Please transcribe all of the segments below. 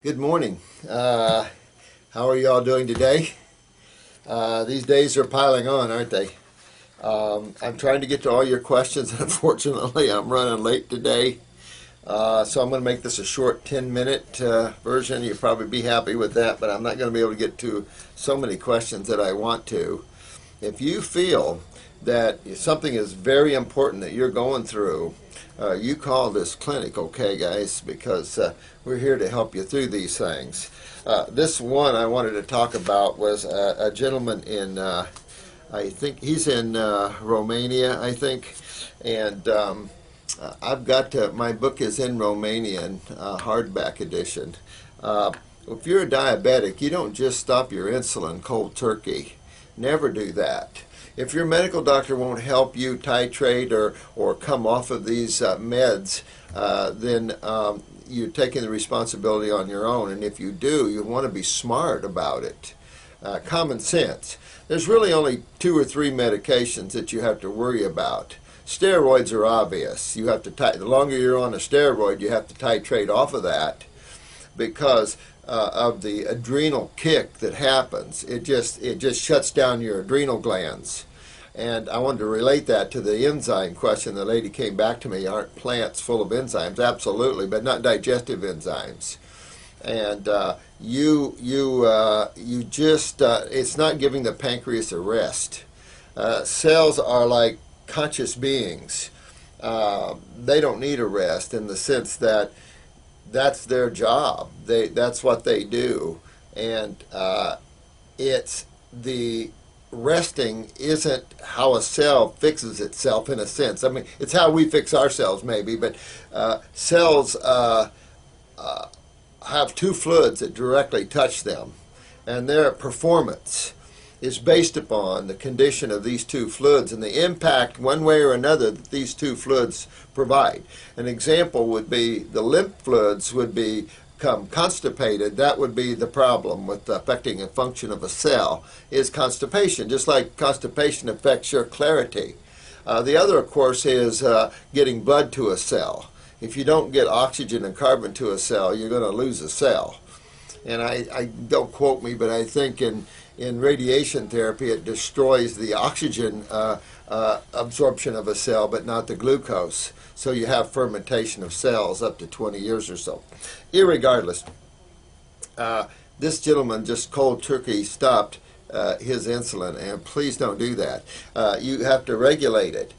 Good morning. How are you all doing today? These days are piling on, aren't they? I'm trying to get to all your questions. Unfortunately, I'm running late today. So I'm going to make this a short 10-minute version. You'll probably be happy with that, but I'm not going to be able to get to so many questions that I want to. If you feel that something is very important that you're going through, you call this clinic, okay, guys, because we're here to help you through these things. This one I wanted to talk about was a gentleman in, I think he's in Romania, I think, and I've got my book is in Romanian, hardback edition. If you're a diabetic, you don't just stop your insulin cold turkey. Never do that. If your medical doctor won't help you titrate or come off of these meds, then you're taking the responsibility on your own. And if you do, you want to be smart about it. Common sense. There's really only 2 or 3 medications that you have to worry about. Steroids are obvious. You have to the longer you're on a steroid, you have to titrate off of that because of the adrenal kick that happens. It just shuts down your adrenal glands. And I wanted to relate that to the enzyme question. The lady came back to me, aren't plants full of enzymes? Absolutely, but not digestive enzymes. And it's not giving the pancreas a rest. Cells are like conscious beings. They don't need a rest in the sense that that's their job. That's what they do. And it's the resting isn't how a cell fixes itself in a sense. I mean, it's how we fix ourselves maybe, but cells have 2 fluids that directly touch them, and their performance is based upon the condition of these 2 fluids and the impact one way or another that these 2 fluids provide. An example would be the lymph fluids would become constipated. That would be the problem with affecting the function of a cell, is constipation, just like constipation affects your clarity. The other, of course, is getting blood to a cell. If you don't get oxygen and carbon to a cell, you're going to lose a cell. And I don't quote me, but I think in radiation therapy it destroys the oxygen absorption of a cell, but not the glucose. So you have fermentation of cells up to 20 years or so. Irregardless, this gentleman just cold turkey stopped his insulin, and please don't do that. You have to regulate it.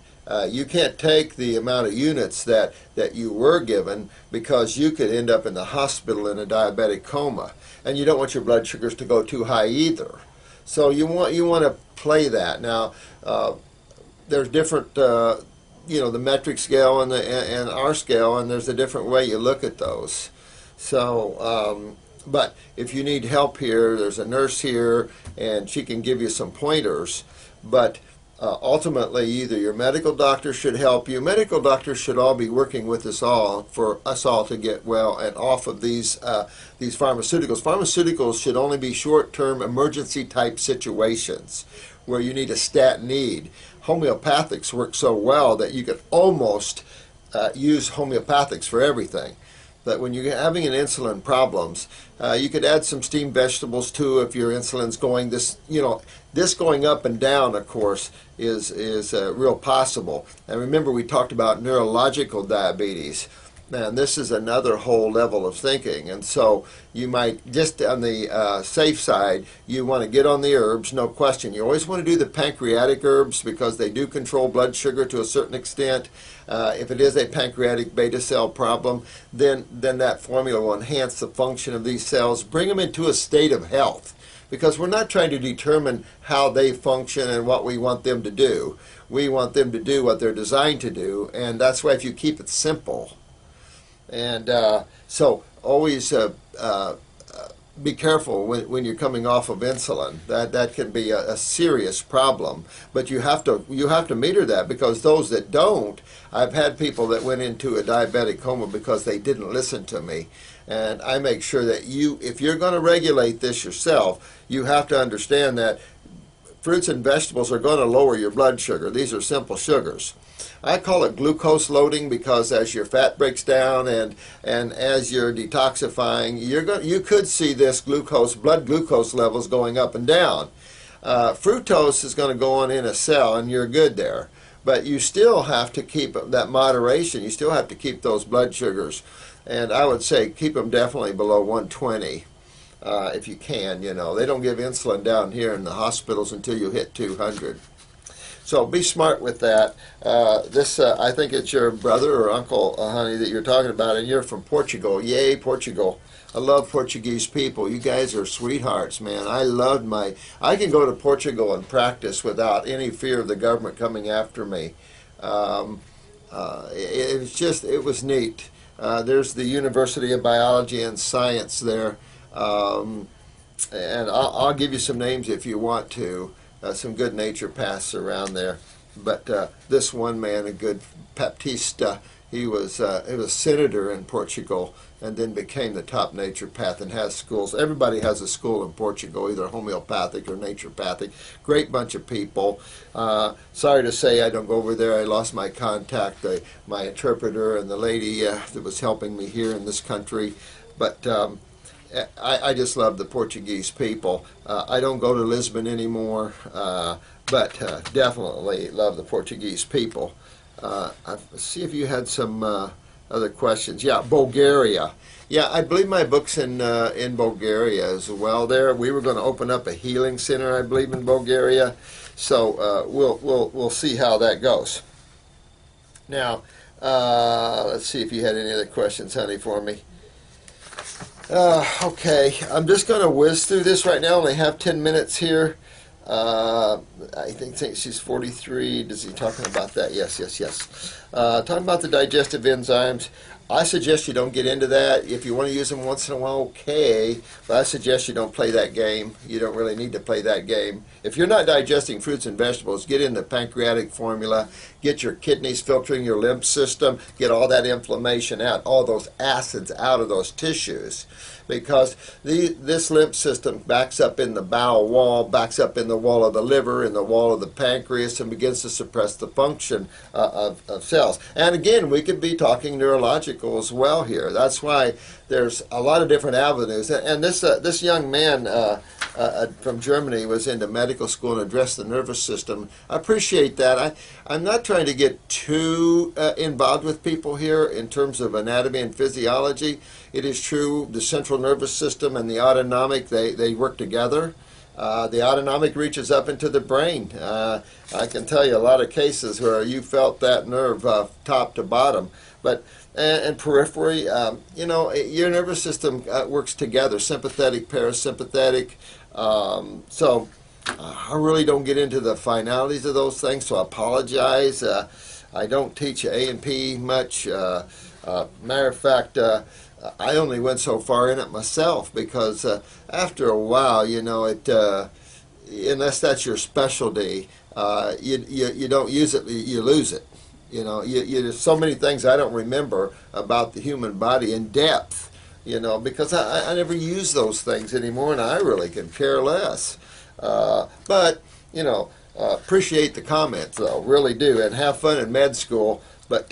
You can't take the amount of units that you were given, because you could end up in the hospital in a diabetic coma, and you don't want your blood sugars to go too high either. So you want to play that. Now, there's different, the metric scale and our scale, and there's a different way you look at those. So, but if you need help here, there's a nurse here, and she can give you some pointers. But ultimately, either your medical doctor should help you. Medical doctors should all be working with us all for us all to get well and off of these pharmaceuticals. Pharmaceuticals should only be short-term emergency type situations where you need a stat need. Homeopathics work so well that you could almost use homeopathics for everything. But when you're having an insulin problems, you could add some steamed vegetables too if your insulin's going this going up and down, of course, is real possible. And remember, we talked about neurological diabetes. Man, this is another whole level of thinking. And so you might, just on the safe side, you want to get on the herbs, no question. You always want to do the pancreatic herbs because they do control blood sugar to a certain extent. If it is a pancreatic beta cell problem, then that formula will enhance the function of these cells, bring them into a state of health. Because we're not trying to determine how they function and what we want them to do. We want them to do what they're designed to do, and that's why if you keep it simple. And so always be careful when you're coming off of insulin. That can be a serious problem. But you have to meter that, because those that don't, I've had people that went into a diabetic coma because they didn't listen to me. And I make sure that if you're going to regulate this yourself, you have to understand that fruits and vegetables are going to lower your blood sugar. These are simple sugars. I call it glucose loading because as your fat breaks down and as you're detoxifying, you could see this blood glucose levels going up and down. Fructose is going to go on in a cell, and you're good there. But you still have to keep that moderation. You still have to keep those blood sugars, and I would say keep them definitely below 120 if you can. You know, they don't give insulin down here in the hospitals until you hit 200. So be smart with that. I think it's your brother or uncle, honey, that you're talking about, and you're from Portugal. Yay, Portugal. I love Portuguese people. You guys are sweethearts, man. I can go to Portugal and practice without any fear of the government coming after me. It was neat. There's the University of Biology and Science there. And I'll give you some names if you want to. Some good naturopaths around there. But this one man, a good Baptista, he was a senator in Portugal and then became the top naturopath and has schools. Everybody has a school in Portugal, either homeopathic or naturopathic. Great bunch of people. Sorry to say I don't go over there. I lost my contact, my interpreter and the lady that was helping me here in this country. But I just love the Portuguese people. I don't go to Lisbon anymore, but definitely love the Portuguese people. Let's see if you had some other questions. Yeah, Bulgaria. Yeah, I believe my book's in Bulgaria as well. There, we were going to open up a healing center, I believe, in Bulgaria. So we'll see how that goes. Now, let's see if you had any other questions, honey, for me. Okay, I'm just going to whiz through this right now. I only have 10 minutes here. I think she's 43. Is he talking about that? Yes. Talking about the digestive enzymes. I suggest you don't get into that. If you want to use them once in a while, okay. But I suggest you don't play that game. You don't really need to play that game. If you're not digesting fruits and vegetables, get in the pancreatic formula. Get your kidneys filtering your lymph system. Get all that inflammation out, all those acids out of those tissues. Because this lymph system backs up in the bowel wall, backs up in the wall of the liver, in the wall of the pancreas, and begins to suppress the function of cells. And again, we could be talking neurological as well here. That's why there's a lot of different avenues. And this young man from Germany was into medical school and addressed the nervous system. I appreciate that. I'm not trying to get too involved with people here in terms of anatomy and physiology. It is true the central nervous system and the autonomic, they work together. The autonomic reaches up into the brain. I can tell you a lot of cases where you felt that nerve top to bottom. But and periphery, your nervous system works together, sympathetic, parasympathetic. So I really don't get into the finalities of those things, so I apologize. I don't teach A&P much. Matter of fact, I only went so far in it myself because after a while, unless that's your specialty, you don't use it, you lose it. There's so many things I don't remember about the human body in depth, because I never use those things anymore, and I really could care less. But appreciate the comments, though, really do, and have fun in med school. But